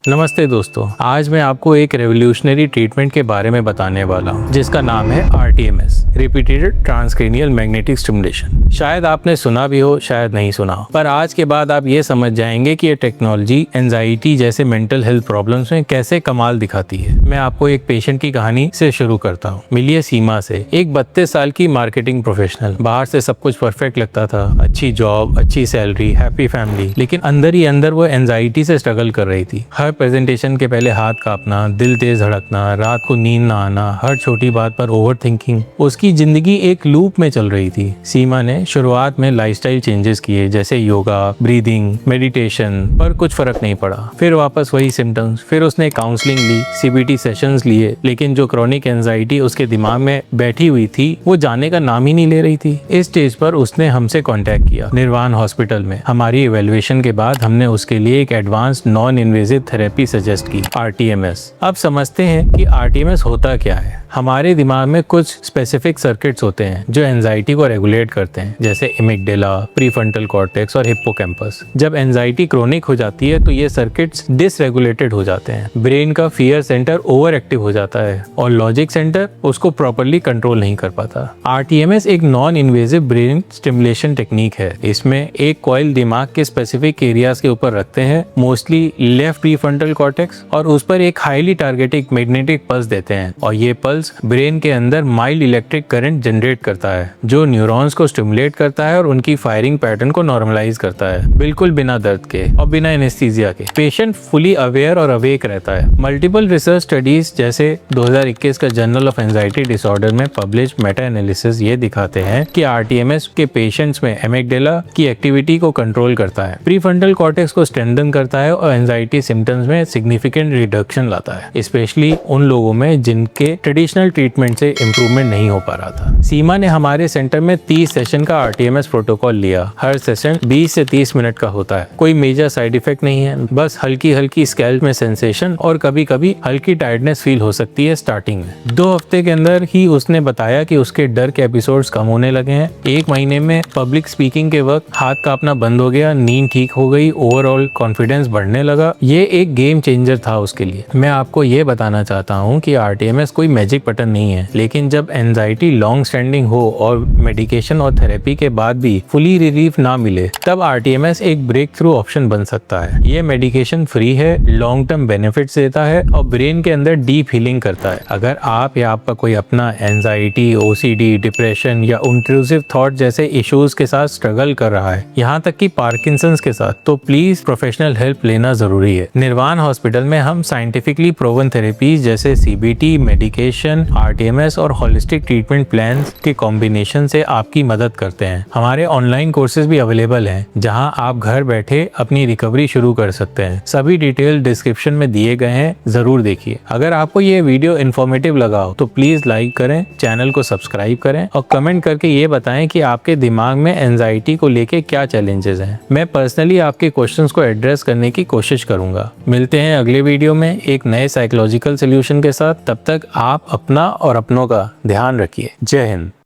नमस्ते दोस्तों, आज मैं आपको एक रेवोल्यूशनरी ट्रीटमेंट के बारे में बताने वाला हूँ जिसका नाम है RTMS, repeated transcranial magnetic stimulation. शायद आपने सुना भी हो, शायद नहीं सुना हो, पर आज के बाद आप ये समझ जाएंगे कि ये टेक्नोलॉजी एंजाइटी जैसे मेंटल हेल्थ प्रॉब्लम्स में कैसे कमाल दिखाती है। मैं आपको एक पेशेंट की कहानी से शुरू करता हूँ। मिलिए सीमा से, एक 32 साल की मार्केटिंग प्रोफेशनल। बाहर से सब कुछ परफेक्ट लगता था, अच्छी जॉब, अच्छी सैलरी, हैप्पी फैमिली, लेकिन अंदर ही अंदर वो एंजाइटी से स्ट्रगल कर रही थी। हर प्रेजेंटेशन के पहले हाथ कांपना, दिल तेज धड़कना, रात को नींद ना आना, हर छोटी बात पर ओवर थिंकिंग। उसकी जिंदगी एक लूप में चल रही थी। सीमा ने शुरुआत में लाइफस्टाइल चेंजेस किए, जैसे योगा, ब्रीदिंग, मेडिटेशन, पर कुछ फर्क नहीं पड़ा। फिर वापस वही सिम्टम्स। फिर उसने काउंसलिंग ली, CBT सेशंस लिए, लेकिन जो क्रॉनिक एंजाइटी उसके दिमाग में बैठी हुई थी वो जाने का नाम ही नहीं ले रही थी। इस स्टेज पर उसने हमसे कांटेक्ट किया निर्वाण हॉस्पिटल में। हमारी इवैल्यूएशन के बाद हमने उसके लिए एक advance non invasive therapy suggest की, RTMS। अब समझते हैं कि RTMS होता क्या है। हमारे दिमाग में कुछ स्पेसिफिक सर्किट्स होते हैं जो एंजाइटी को रेगुलेट करते हैं, जैसे एमिगडाला, प्रीफ्रंटल कॉर्टेक्स और हिप्पोकैम्पस। जब एंजाइटी क्रोनिक हो जाती है तो ये सर्किट्स डिसरेगुलेटेड हो जाते हैं। ब्रेन का फियर सेंटर ओवर एक्टिव हो जाता है और लॉजिक सेंटर उसको प्रॉपर्ली कंट्रोल नहीं कर पाता। RTMS एक non invasive brain stimulation technique है। इसमें एक कॉइल दिमाग के स्पेसिफिक एरियाज के ऊपर रखते हैं, मोस्टली लेफ्ट प्रीफ्रंटल कॉर्टेक्स, और उस पर एक हाईली टारगेटिक मैग्नेटिक पल्स देते हैं, और ये पल्स ब्रेन के अंदर माइल्ड इलेक्ट्रिक करंट जनरेट करता है जो न्यूरॉन्स को स्टिमुलेट करता है और उनकी फायरिंग पैटर्न को नॉर्मलाइज करता है, बिल्कुल बिना दर्द के और बिना एनेस्थीसिया के। पेशेंट फुली अवेयर और अवेक रहता है। मल्टीपल रिसर्च स्टडीज जैसे 2021 का जर्नल ऑफ एंजाइटी डिसऑर्डर में पब्लिश मेटा एनालिसिस ये दिखाते हैं कि RTMS के पेशेंट्स में एमिगडाला की एक्टिविटी को कंट्रोल करता है, प्रीफ्रंटल कॉर्टेक्स को स्ट्रेंथन करता है और एंजाइटी सिम्टम्स में सिग्निफिकेंट रिडक्शन लाता है, स्पेशली उन लोगों में जिनके ट्रेडिशनल ट्रीटमेंट से इम्प्रूवमेंट नहीं हो पा रहा था। सीमा ने हमारे सेंटर में 30 सेशन का RTMS प्रोटोकॉल लिया। हर सेशन 20 से 30 मिनट का होता है। कोई मेजर साइड इफेक्ट नहीं है, बस हल्की हल्की स्कैल्प में सेंसेशन और कभी कभी हल्की टायर्डनेस फील हो सकती है स्टार्टिंग में। 2 हफ्ते के अंदर ही उसने बताया कि उसके डर के एपिसोड्स कम होने लगे हैं। 1 महीने में पब्लिक स्पीकिंग के वक्त हाथ कांपना बंद हो गया, नींद ठीक हो गई, ओवरऑल कॉन्फिडेंस बढ़ने लगा। ये एक गेम चेंजर था उसके लिए। मैं आपको ये बताना चाहता हूँ कि RTMS कोई मैजिक बटन नहीं है, लेकिन जब एंजाइटी लॉन्ग स्टैंडिंग हो और मेडिकेशन और थेरेपी के बाद भी फुली रिलीफ ना मिले, तब RTMS एक ब्रेक थ्रू ऑप्शन बन सकता है। ये मेडिकेशन फ्री है, लॉन्ग टर्म बेनिफिट्स देता है और ब्रेन के अंदर डीप हीलिंग करता है। अगर आप या आपका कोई अपना एंजाइटी, OCD, डिप्रेशन या इंट्रूसिव थॉट जैसे इश्यूज के साथ स्ट्रगल कर रहा है, यहाँ तक कि पार्किंसंस के साथ, तो प्लीज प्रोफेशनल हेल्प लेना जरूरी है। निर्वाण हॉस्पिटल में हम साइंटिफिकली प्रूवन थेरेपीज जैसे CBT, मेडिकेशन, RTMS और होलिस्टिक ट्रीटमेंट प्लान्स के कॉम्बिनेशन से आपकी मदद करते हैं। हमारे ऑनलाइन कोर्सेज भी अवेलेबल हैं, जहां आप घर बैठे अपनी रिकवरी शुरू कर सकते हैं। सभी डिटेल डिस्क्रिप्शन में दिए गए हैं, जरूर देखिए। अगर आपको ये वीडियो इन्फॉर्मेटिव लगा हो तो प्लीज लाइक करें, चैनल को सब्सक्राइब करें और कमेंट करके ये बताएं कि आपके दिमाग में एंजाइटी को लेके क्या चैलेंजेस हैं। मैं पर्सनली आपके क्वेश्चंस को एड्रेस करने की कोशिश करूंगा। मिलते हैं अगले वीडियो में एक नए साइकोलॉजिकल सोल्यूशन के साथ। तब तक आप अपना और अपनों का ध्यान रखिए। जय हिंद।